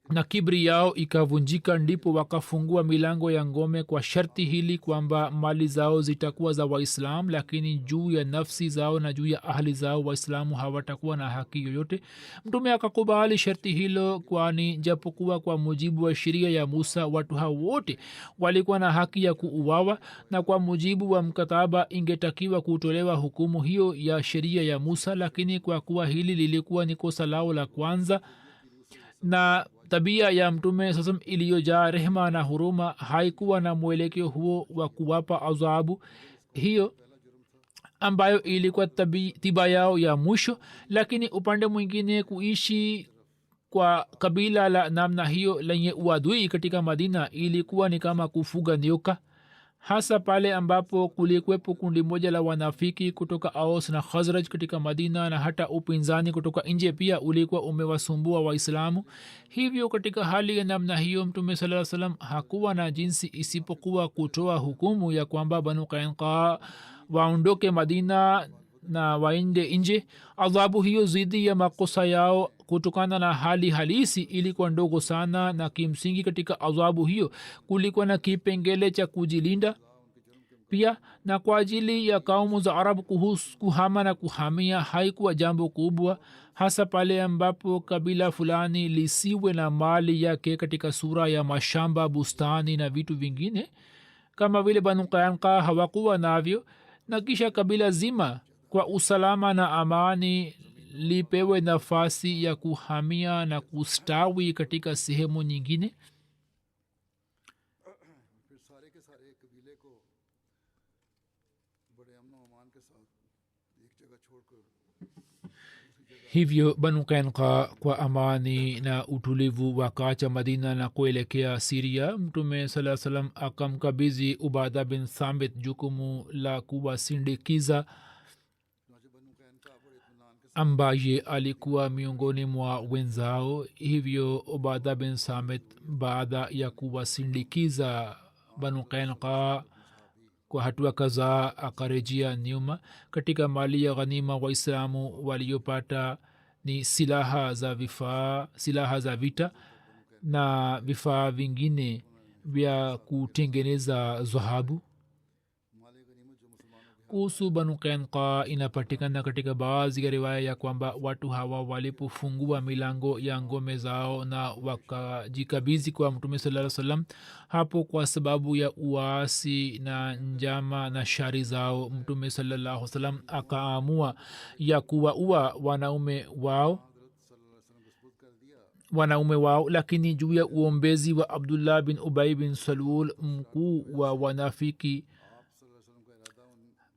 B: na kibri yao ikavunjika, ndipo wakafungua milango ya ngome kwa sharti hili kwamba mali zao zitakuwa za waislam, lakini juu ya nafsi zao na juu ya ahli zao waislamu hawatakuwa na haki yoyote. mtume akakubali sharti hilo, kwani japokuwa kwa mujibu wa sheria ya musa watu hao wote walikuwa na haki ya kuuawa, na kwa mujibu wa mkataba ingetakiwa kutolewa hukumu hiyo ya sheria ya musa, lakini kwa kuwa hili lilikuwa ni kosa lao la kwanza na tabia ya mtume sasam iliyojaa rehema na huruma haikuwa na mwelekeo huo wa kuwapa adhabu hiyo ambayo ilikuwa tiba yao ya mwisho. lakini upande mwingine kuishi kwa kabila la namna hiyo lenye uadui katika madina ilikuwa ni kama kufuga nyoka, hasa pale ambapo kulikuwepo kundi moja la wanafiki kutoka Aus na Khazraj katika Madina, na hata upinzani kutoka nje pia ulikuwa umewasumbua Waislamu. hivyo katika hali ya namna hiyo mtume sallallahu alaihi wasallam hakuwa na jinsi isipokuwa kutoa hukumu ya kwamba banu qainqa waondoke Madina na waende nje. adhabu hiyo zidi ya makosa yao kutokana na hali halisi ilikuwa ndogo sana, na kimsingi katika adhabu hiyo kulikuwa na kipengele cha kujilinda pia, na kwa ajili ya kaumu za arabu kuhama na kuhamia haikuwa jambo kubwa, hasa pale ambapo kabila fulani lisiwe na mali yake katika sura ya mashamba, bustani na vitu vingine kama vile banu qainqa hawakuwa navyo, na kisha kabila zima kwa usalama na amani lipewe nafasi ya kuhamia na kustawi katika sehemu nyingine. hivyo banu qainqa kwa amani na utulivu wakaacha madina na kuelekea siria. mtume saa salam akamkabizi ubada bin thabit jukumu la kuwasindikiza ambaye alikuwa miongoni mwa wenzao. hivyo ubada bin samit baada ya kuwasindikiza banu qainqa kwa hatua kadhaa akarejea nyuma. katika mali ya ghanima waislamu waliopata ni silaha za vita na vifaa vingine vya kutengeneza dhahabu. kuhusu banu qainqa inapatikana katika baadhi ya riwaya ya kwamba watu hawa walipofungua milango ya ngome zao na wakajikabizi kwa mtume sallallahu alaihi wasallam, hapo kwa sababu ya uasi na njama na shari zao mtume sallallahu alaihi wasallam akaamua ya kuwaua wanaume wao, lakini juu ya uombezi wa abdullah bin ubay bin salul mkuu wa wanafiki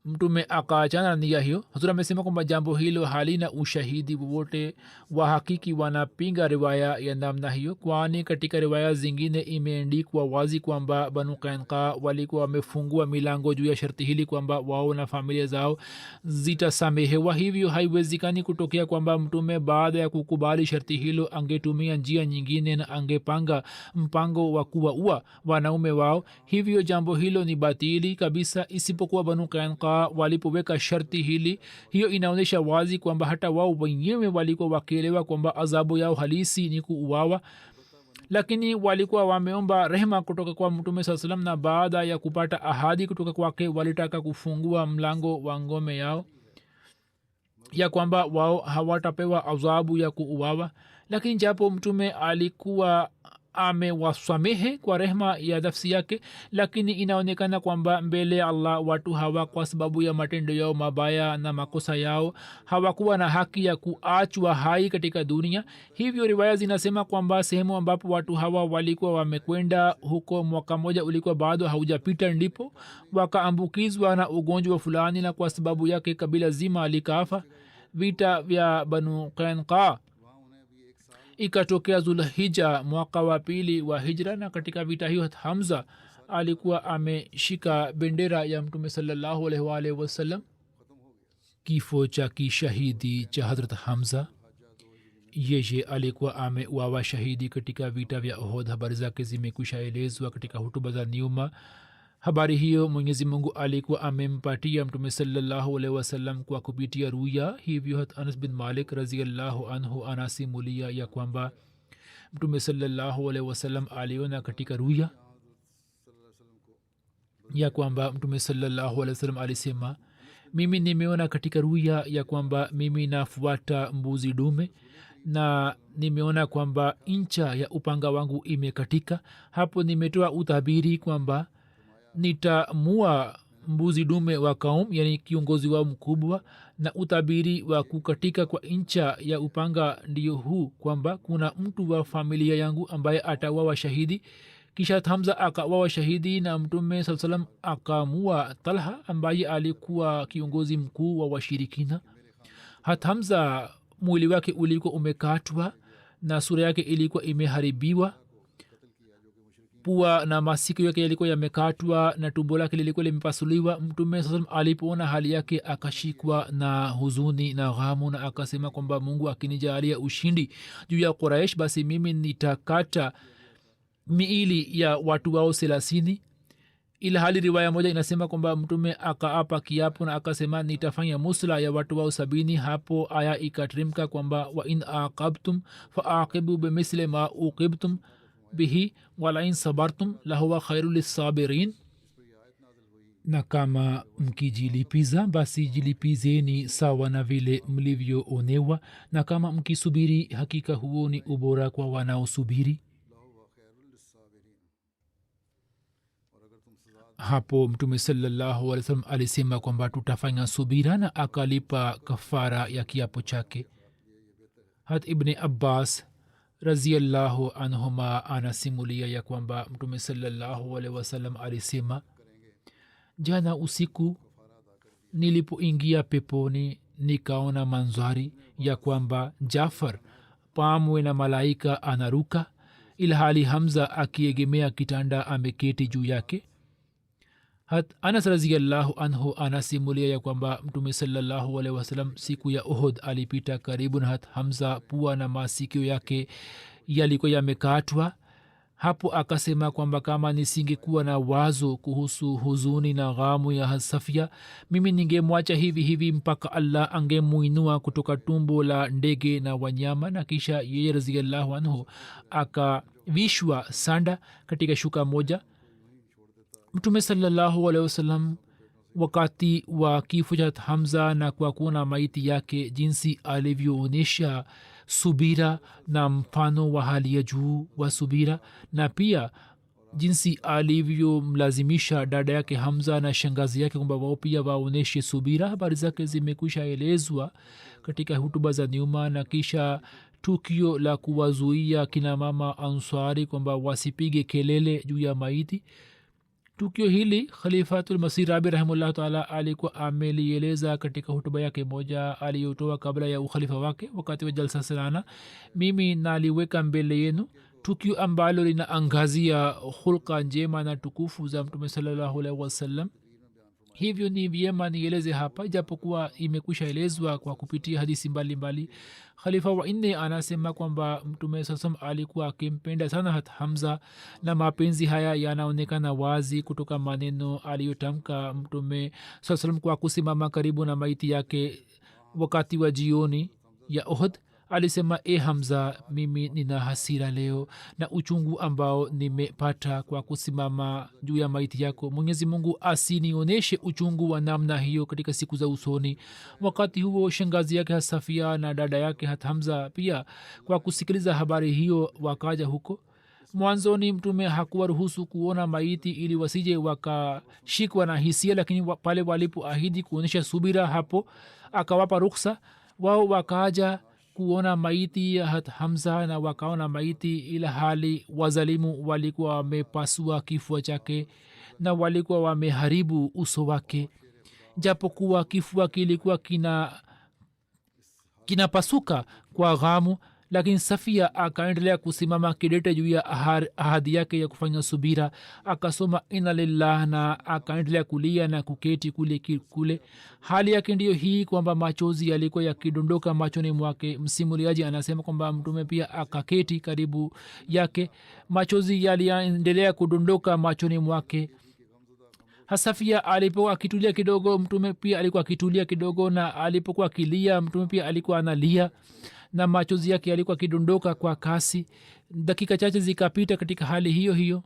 B: mtume akaachana nia hiyo. hazur amesema kwamba jambo hilo halina ushahidi wowote. wahakiki wanapinga riwaya ya namna hiyo, kwani katika riwaya zingine imeandikwa wazi kwamba banu qainqa walikuwa wamefungua milango juu ya sharti hili kwamba wao na familia zao zitasamehewa. hivyo haiwezekani kutokea kwamba mtume baada ya kukubali sharti hilo angetumia njia nyingine na angepanga mpango wa kuwaua wanaume wao. hivyo jambo hilo ni batili kabisa, isipokuwa banu qainqa walipoweka sharti hili, hiyo inaonyesha wazi kwamba hata wao wenyewe walikuwa wakielewa kwamba adhabu yao halisi ni kuuawa, lakini walikuwa wameomba rehema kutoka kwa mtume saa salam, na baada ya kupata ahadi kutoka kwake walitaka kufungua mlango wa ngome yao ya kwamba wao hawatapewa adhabu ya kuuawa. Lakini japo mtume alikuwa amewasamehe kwa rehema ya nafsi yake, lakini inaonekana kwamba mbele ya allah watu hawa kwa sababu ya matendo yao mabaya na makosa yao hawakuwa na haki ya kuachwa hai katika dunia. Hivyo riwaya zinasema kwamba sehemu ambapo watu hawa walikuwa wamekwenda huko mwaka moja ulikuwa bado haujapita, ndipo wakaambukizwa na ugonjwa fulani, na kwa sababu yake kabila zima likafa. Vita vya banu qainqa ikatokea zulhija mwaka wa pili wa hijra, na katika vita hiyo hamza alikuwa ameshika bendera ya mtume sallallahu alaihi wa alihi wasallam. Kifo cha kishahidi cha hadrat hamza, yeye alikuwa ameuawa shahidi katika vita vya Uhud. Habari zake zimekwisha elezwa katika hutuba za nyuma. Habari hiyo mwenyezi mungu alikuwa amempatia mtume sallallahu alaihi wasallam kwa kupitia ruya. Hivyo anas bin malik raziallahu anhu anasimulia ya kwamba mtume sallallahu alaihi wasallam aliona katika ruya ya kwamba mtume sallallahu alaihi wasallam alisema, mimi nimeona katika ruya ya kwamba mimi nafuata mbuzi dume, na nimeona kwamba ncha ya upanga wangu imekatika. Hapo nimetoa utabiri kwamba nitamua mbuzi dume wa kaum, yani kiongozi wao mkubwa, na utabiri wa kukatika kwa ncha ya upanga ndio huu kwamba kuna mtu wa familia yangu ambaye atawawa shahidi. Kisha hamza akawawa shahidi, na mtume saa salam akamua talha ambaye alikuwa kiongozi mkuu wa washirikina. hamza mwili wake ulikuwa umekatwa na sura yake ilikuwa imeharibiwa, pua na masikio yake yalikuwa yamekatwa na tumbo lake lilikuwa limepasuliwa. Mtume sasa alipoona hali yake akashikwa na huzuni na ghamu, na akasema kwamba mungu akinijalia ushindi juu ya Quraish, basi mimi nitakata miili ya watu wao 30. ila hali riwaya moja inasema kwamba mtume akaapa kiapo na akasema nitafanya musla ya watu wao 70. hapo aya ikatrimka kwamba wa in aqabtum faaqibu bimisli ma uqibtum bihi walain sabartum lahuwa khairu lissabirin, na kama mkijilipiza basi jilipizeni sawa na vile mlivyoonewa, na kama mkisubiri hakika huo ni ubora kwa wanaosubiri. Hapo mtume sallallahu alaihi wasallam alisema kwamba tutafanya subira, na akalipa kafara ya kiapo chake. hat ibn abbas raziallahu anhuma anasimulia ya kwamba mtume sallallahu alaihi wasallam alisema, jana usiku nilipoingia peponi nikaona manzari ya kwamba Jafar pamwe na malaika anaruka, ilhali Hamza akiegemea kitanda ameketi juu yake. Anas raziallahu anhu anasimulia ya kwamba mtume sallallahu alaihi wasallam siku ya Uhud alipita karibu na Hamza, pua na masikio yake yalikuwa yamekatwa. Hapo akasema kwamba kama nisingekuwa na wazo kuhusu huzuni na ghamu ya Safia, mimi ningemwacha hivi hivi mpaka Allah angemuinua kutoka tumbo la ndege na wanyama. Na kisha yeye raziallahu anhu akavishwa sanda katika shuka moja. Mtume sallallahu alaihi wasallam wakati wa kifo cha Hamza na kwa kuona maiti yake jinsi alivyoonyesha subira na mfano wa hali ya juu wa subira, na pia jinsi alivyomlazimisha dada yake Hamza na shangazi yake kwamba wao pia waoneshe subira. Habari zake zimekwisha elezwa katika hutuba za nyuma. Na kisha tukio la kuwazuia kina mama Ansari kwamba wasipige kelele juu ya maiti, tukio hili khalifatul masih rabi rahimahullah taala alikuwa amelieleza katika hutuba yake moja aliyotoa kabla ya ukhalifa wake wakati wa jalsa salana. mimi naliweka mbele yenu tukio ambalo linaangazia hulka njema na tukufu za mtume sallallahu alaihi wasallam. hivyo ni vyema nieleze hapa japokuwa imekwisha elezwa kwa kupitia hadisi mbalimbali. Khalifa wa nne anasema kwamba mtume sasam alikuwa akimpenda sana hat hamza na mapenzi haya yanaonekana wazi kutoka maneno aliyotamka mtume sasam kwa kusimama karibu na maiti yake wakati wa jioni ya Uhud. Alisema, e Hamza, mimi nina hasira leo na uchungu ambao nimepata kwa kusimama juu ya maiti yako. Mwenyezi Mungu asinioneshe uchungu wa namna hiyo katika siku za usoni. Wakati huo shangazi yake Safia na dada yake Hamza pia kwa kusikiliza habari hiyo wakaja huko. Mwanzoni mtume hakuwa ruhusu kuona maiti ili wasije wakashikwa na hisia, lakini pale walipoahidi kuonyesha subira hapo akawapa ruksa. Wao wakaja kuona maiti ya Hamza na wakaona maiti ila hali wazalimu walikuwa wamepasua kifua chake na walikuwa wameharibu uso wake. Japokuwa kifua kilikuwa kinapasuka kwa ghamu, lakini Safia akaendelea kusimama kidete juu ya ahadi yake ya kufanya subira. Akasoma inna lillah na akaendelea kulia na kuketi kule. Hali yake ndiyo hii kwamba machozi yalikuwa yakidondoka machoni mwake. Msimuliaji anasema kwamba mtume pia akaketi karibu yake, machozi yaliendelea kudondoka machoni mwake. Safia alipokuwa akitulia kidogo, mtume pia alikuwa akitulia kidogo, na alipokuwa akilia, mtume pia alikuwa analia na machozi yake yalikuwa kidondoka kwa kasi. Dakika chache zikapita katika hali hiyo hiyo.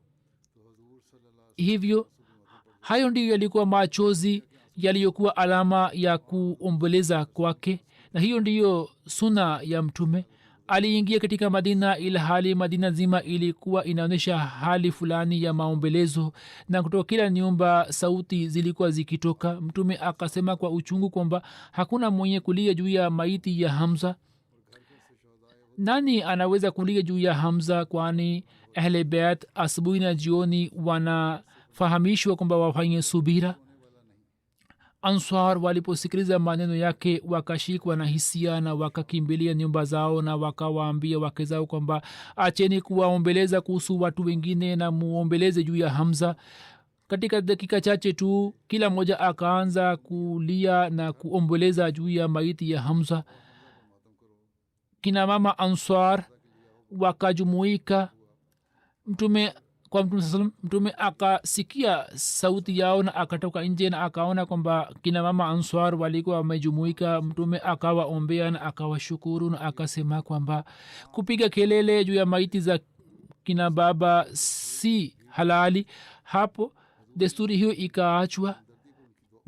B: Hivyo hayo ndiyo yalikuwa machozi yaliyokuwa alama ya kuomboleza kwake, na hiyo ndiyo suna ya mtume. Aliingia katika Madina ila hali Madina zima ilikuwa inaonyesha hali fulani ya maombelezo, na kutoka kila nyumba sauti zilikuwa zikitoka. Mtume akasema kwa uchungu kwamba hakuna mwenye kulia juu ya maiti ya Hamza. Nani anaweza kulia juu ya Hamza? Kwani ahle bayt asubuhi na jioni wanafahamishwa kwamba wafanye subira. Ansar waliposikiliza maneno yake wakashikwa na hisia na wakakimbilia nyumba zao na wakawaambia wake zao kwamba acheni kuwaombeleza kuhusu watu wengine na muombeleze juu ya Hamza. Katika dakika chache tu kila mmoja akaanza kulia na kuomboleza juu ya maiti ya Hamza. Kina mama Ansar wakajumuika. Mtume akasikia sauti yao na akatoka nje na akaona kwamba kina mama Ansar walikuwa wamejumuika. Mtume akawaombea na akawashukuru na akasema kwamba kupiga kelele juu ya maiti za kina baba si halali. Hapo desturi hiyo ikaachwa.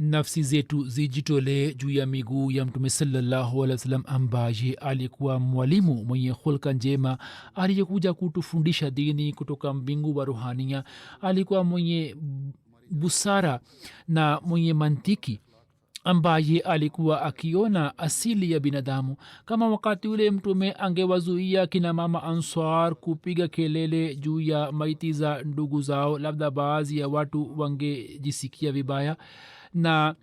B: Nafsi zetu zijitolee juu ya miguu ya mtume sallallahu alaihi wasallam, ambaye alikuwa mwalimu mwenye hulka njema aliyekuja kutufundisha dini kutoka mbingu wa ruhania. Alikuwa mwenye busara na mwenye mantiki, ambaye alikuwa akiona asili ya binadamu. Kama wakati ule mtume angewazuia kina mama Ansar kupiga kelele juu ya maiti za ndugu zao, labda baadhi ya watu wangejisikia vibaya na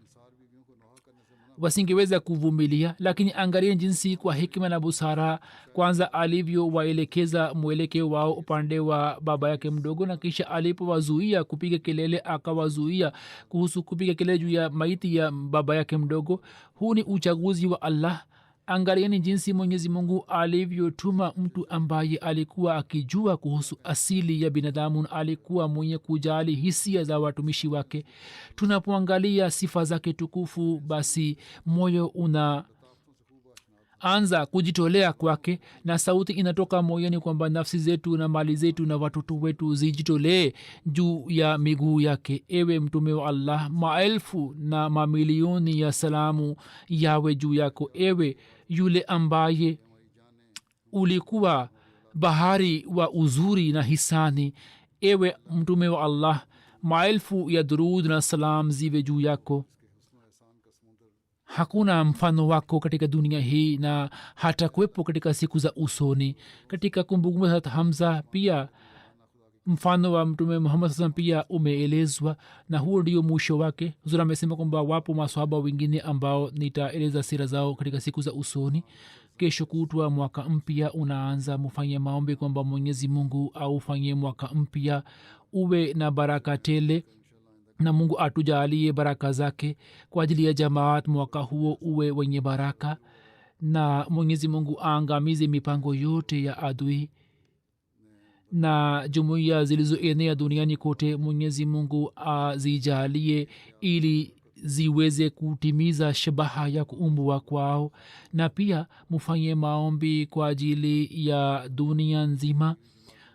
B: wasingeweza kuvumilia. Lakini angalia jinsi kwa hekima na busara kwanza alivyowaelekeza mwelekeo wao upande wa baba yake mdogo, na kisha alipowazuia kupiga kelele akawazuia kuhusu kupiga kelele juu ya maiti ya baba yake mdogo. Huu ni uchaguzi wa Allah. Angalieni jinsi Mwenyezi Mungu alivyotuma mtu ambaye alikuwa akijua kuhusu asili ya binadamu, alikuwa mwenye kujali hisia za watumishi wake. Tunapoangalia sifa zake tukufu, basi moyo unaanza kujitolea kwake na sauti inatoka moyoni kwamba nafsi zetu na mali zetu na watoto wetu zijitolee juu ya miguu yake. Ewe mtume wa Allah, maelfu na mamilioni ya salamu yawe juu yako. Ewe yule ambaye ulikuwa bahari wa uzuri na hisani, ewe mtume wa Allah, maelfu ya durud na salam ziwe juu yako. Hakuna mfano wako katika dunia hii na hata kuwepo katika siku za usoni. Katika kumbukumbu za Hamza pia mfano wa mtume Muhammad SAW pia umeelezwa, na huo ndio mwisho wake. Huzur amesema kwamba wapo maswahaba wengine ambao nitaeleza sira zao katika siku za usoni. Kesho kutwa mwaka mpya unaanza, mufanye maombi kwamba Mwenyezi Mungu aufanye mwaka mpya uwe na baraka tele. na mungu atujalie baraka zake kwa ajili ya jamaat mwaka huo uwe wenye baraka na mwenyezi mungu aangamize mipango yote ya adui na jumuiya zilizoenea duniani kote mwenyezi mungu azijalie ili ziweze kutimiza shabaha ya kuumbwa kwao na pia mufanye maombi kwa ajili ya dunia nzima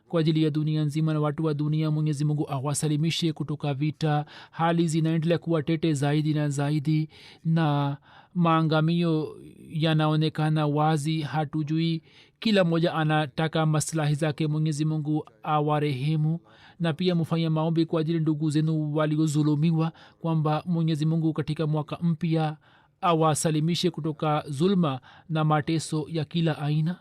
B: kwa ajili ya dunia nzima na watu wa dunia mwenyezi mungu awasalimishe kutoka vita hali zinaendelea kuwa tete zaidi na zaidi na maangamio yanaonekana wazi hatujui kila mmoja anataka maslahi zake mwenyezi mungu awarehemu na pia mufanye maombi kwa ajili ndugu zenu waliozulumiwa kwamba mwenyezi mungu katika mwaka mpya awasalimishe kutoka zulma na mateso ya kila aina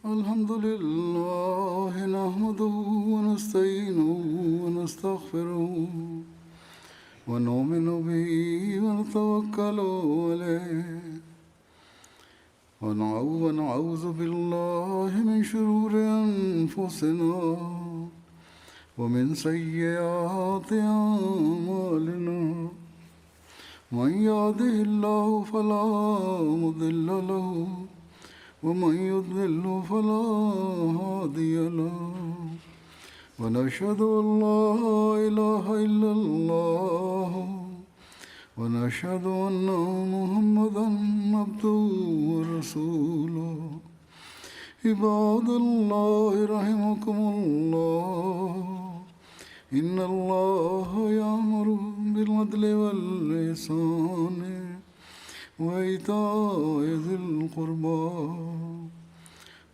A: الحمد لله نحمده ونستعينه ونستغفره ونؤمن به ونتوكل عليه ونعوذ بالله من شرور أنفسنا ومن سيئات أعمالنا من يهده الله فلا مضل له ومن يضلل فلا هادي له ونشهد أن لا إله إلا الله ونشهد أن محمدا عبده ورسوله عباد الله رحمكم الله إن الله يأمر بالعدل والإحسان وإيتاء ذي القربى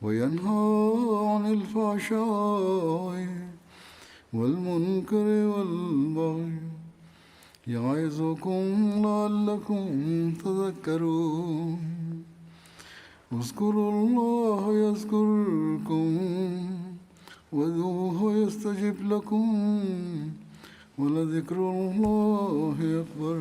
A: وينهى عن الفحشاء والمنكر والبغي يعظكم لعلكم تذكرون اذكروا الله يذكركم وادعوه يستجب لكم ولذكر الله أكبر